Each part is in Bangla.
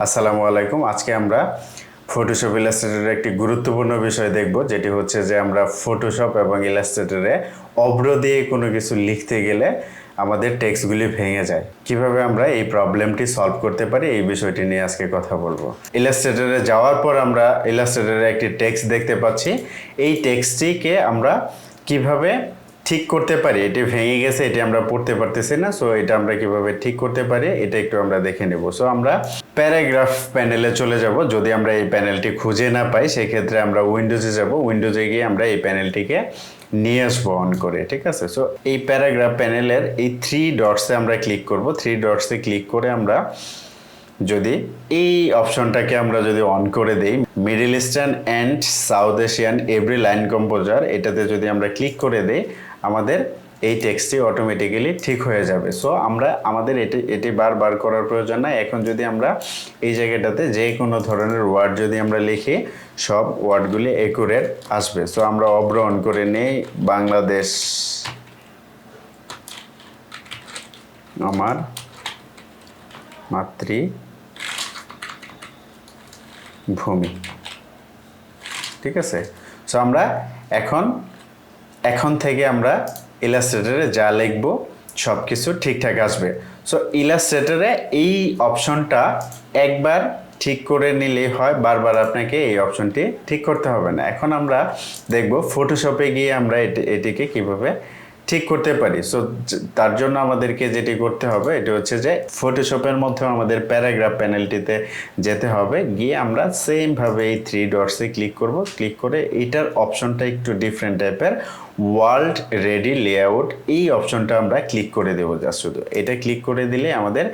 আসসালামু আলাইকুম। আজকে আমরা ফটোশপ ইলাস্ট্রেটরের একটি গুরুত্বপূর্ণ বিষয় দেখব, যেটি হচ্ছে যে আমরা ফটোশপ এবং ইলাস্ট্রেটরে অভ্র দিয়ে কোনো কিছু লিখতে গেলে আমাদের টেক্সটগুলি ভেঙে যায়। কিভাবে আমরা এই প্রবলেমটি সলভ করতে পারি, এই বিষয়টি নিয়ে আজকে কথা বলবো। ইলাস্ট্রেটরে যাওয়ার পর আমরা ইলাস্ট্রেটরে একটি টেক্সট দেখতে পাচ্ছি। এই টেক্সটটিকে আমরা কিভাবে ঠিক করতে পারি, এটি ভেঙে গেছে, এটি আমরা পড়তে পারতেছি না। সো এটা আমরা কিভাবে ঠিক করতে পারি এটা একটু আমরা দেখে নেব। সো আমরা প্যারাগ্রাফ প্যানেলে চলে যাব। যদি আমরা এই প্যানেলটি খুঁজে না পাই সেক্ষেত্রে আমরা উইন্ডোজে যাব। উইন্ডোজে গিয়ে আমরা এই প্যানেলটিকে নিয়ে আসবো অন করে, ঠিক আছে। সো এই প্যারাগ্রাফ প্যানেলের এই থ্রি ডটসে আমরা ক্লিক করব। থ্রি ডটসে ক্লিক করে আমরা যদি এই অপশনটাকে আমরা যদি অন করে দেই, middle eastern and south Asian every line composer, এটাতে যদি আমরা ক্লিক করে দেই আমাদের এই টেক্সটটি অটোমেটিক্যালি ঠিক হয়ে যাবে। সো আমাদের এটি বারবার করার প্রয়োজন নাই। এখন যদি আমরা এই জায়গাটাতে যে কোনো ধরনের ওয়ার্ড যদি আমরা লিখি, সব ওয়ার্ডগুলি একুরেট আসবে। সো আমরা অভ্র অন করে নেই। বাংলাদেশ আমার মাতৃভূমি, ঠিক আছে। সো আমরা এখন থেকে আমরা ইলাস্ট্রেটরে যা লিখব সব কিছু ঠিকঠাক আসবে। সো ইলাস্ট্রেটরে এই অপশনটা একবার ঠিক করে নিলেই হয়, বারবার আপনাকে এই অপশনটি ঠিক করতে হবে না। এখন আমরা দেখব ফটোশপে গিয়ে আমরা এটিকে কিভাবে ঠিক করতে পারি। সো তার জন্য আমাদেরকে যেটি করতে হবে এটি হচ্ছে যে ফটোশপের মধ্যে আমাদের প্যারাগ্রাফ প্যানেলটিতে যেতে হবে। গিয়ে আমরা সেমভাবে এই থ্রি ডটসে ক্লিক করব। ক্লিক করে এটার অপশনটা একটু ডিফারেন্ট টাইপের, ওয়ার্ল্ড রেডি লেআউট, এই অপশনটা আমরা ক্লিক করে দেবো। জাস্ট শুধু এটা ক্লিক করে দিলে আমাদের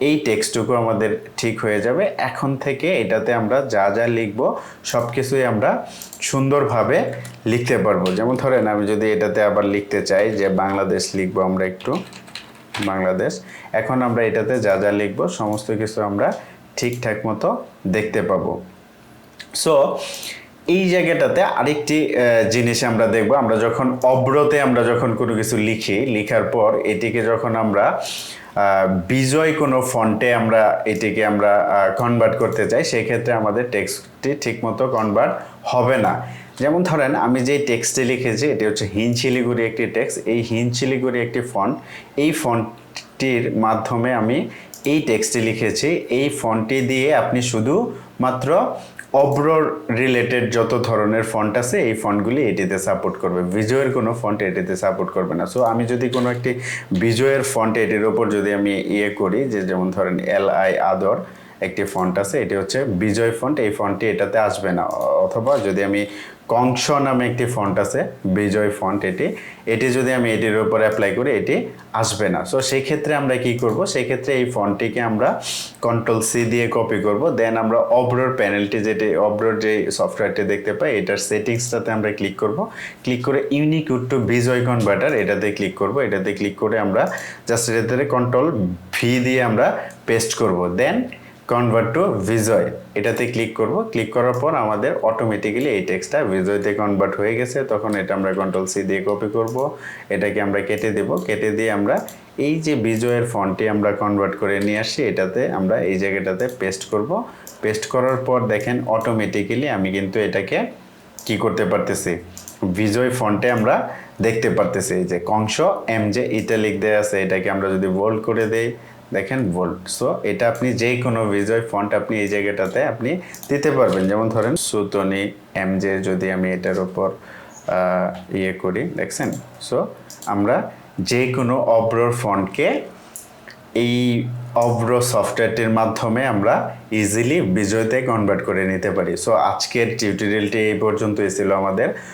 এই টেক্সটটুকু আমাদের ঠিক হয়ে যাবে। এখন থেকে এটাতে আমরা যা যা লিখব সব কিছুই আমরা সুন্দরভাবে লিখতে পারবো। যেমন ধরেন আমি যদি এটাতে আবার লিখতে চাই যে বাংলাদেশ লিখবো, আমরা একটু বাংলাদেশ। এখন আমরা এটাতে যা যা লিখব সমস্ত কিছু আমরা ঠিকঠাক মতো দেখতে পাবো। সো এই জায়গাটাতে আরেকটি জিনিস আমরা দেখব, আমরা যখন অভ্রতে আমরা যখন কোনো কিছু লিখি, লিখার পর এটিকে যখন আমরা বিজয় কোনো ফন্টে আমরা এটিকে আমরা কনভার্ট করতে চাই, সেক্ষেত্রে আমাদের টেক্সটটি ঠিকমতো কনভার্ট হবে না। যেমন ধরেন আমি যে টেক্সটটি লিখেছি এটি হচ্ছে হিনচিলিগুড়ি একটি টেক্সট। এই হিনচিলিগুড়ি একটি ফন্ট, এই ফন্টটির মাধ্যমে আমি এই টেক্সটটি লিখেছি। এই ফন্টটি দিয়ে আপনি শুধু মাত্র অভ্র রিলেটেড যত ধরনের ফন্ট আছে এই ফন্টগুলি এটিতে সাপোর্ট করবে, বিজয়ের কোনো ফন্ট এটিতে সাপোর্ট করবে না। সো আমি যদি কোনো একটি বিজয়ের ফন্ট এটির ওপর যদি আমি করি, যে যেমন ধরেন LI আদর একটি ফন্ট আছে, এটি হচ্ছে বিজয় ফন্ট, এই ফন্টটি এটাতে আসবে না। অথবা যদি আমি কংস নামে একটি ফন্ট আছে বিজয় ফন্ট, এটি যদি আমি এটির উপর অ্যাপ্লাই করি এটি আসবে না। সো সেই ক্ষেত্রে আমরা কি করব, সেই ক্ষেত্রে এই ফন্টটিকে আমরা Ctrl+C দিয়ে কপি করব। দেন আমরা অভ্রর প্যানেলটি, যেটি অভ্রর যে সফটওয়্যারটি দেখতে পাই, এটার সেটিংসটাতে আমরা ক্লিক করব। ক্লিক করে ইউনিকোড টু বিজয় কনভার্টার এটাতে ক্লিক করব। এটাতে ক্লিক করে আমরা জাস্ট এটাতে Ctrl+V দিয়ে আমরা পেস্ট করব। দেন কনভার্ট টু বিজয় এটাতে ক্লিক করব। ক্লিক করার পর আমাদের অটোমেটিক্যালি এই টেক্সটটা বিজয়তে কনভার্ট হয়ে গেছে। তখন এটা আমরা Ctrl+C দিয়ে কপি করব, এটাকে আমরা কেটে দেব। কেটে দিয়ে আমরা এই যে বিজয়ের ফন্টটি আমরা কনভার্ট করে নিয়ে আসি, এটাতে আমরা এই জায়গাটাতে পেস্ট করব। পেস্ট করার পর দেখেন অটোমেটিক্যালি আমি কিন্তু এটাকে কি করতে পারতেছি, বিজয় ফন্টে আমরা দেখতে পারতেছি। এই যে কংস MJ ইটালিক দেয়া আছে, এটাকে আমরা যদি বোল্ড করে দেই, দেখেন বোল্ড। সো এটা আপনি যে কোনো বিজয় ফন্ট আপনি এই জায়গাটাতে আপনি দিতে পারবেন। যেমন ধরেন সুতনি MJ যদি আমি এটার উপর করি, দেখছেন। সো আমরা যে কোনো অভ্রর ফন্টকে এই অভ্র সফটওয়্যারটির মাধ্যমে আমরা ইজিলি বিজয়তে কনভার্ট করে নিতে পারি। সো আজকের টিউটোরিয়ালটি এই পর্যন্তই ছিল আমাদের।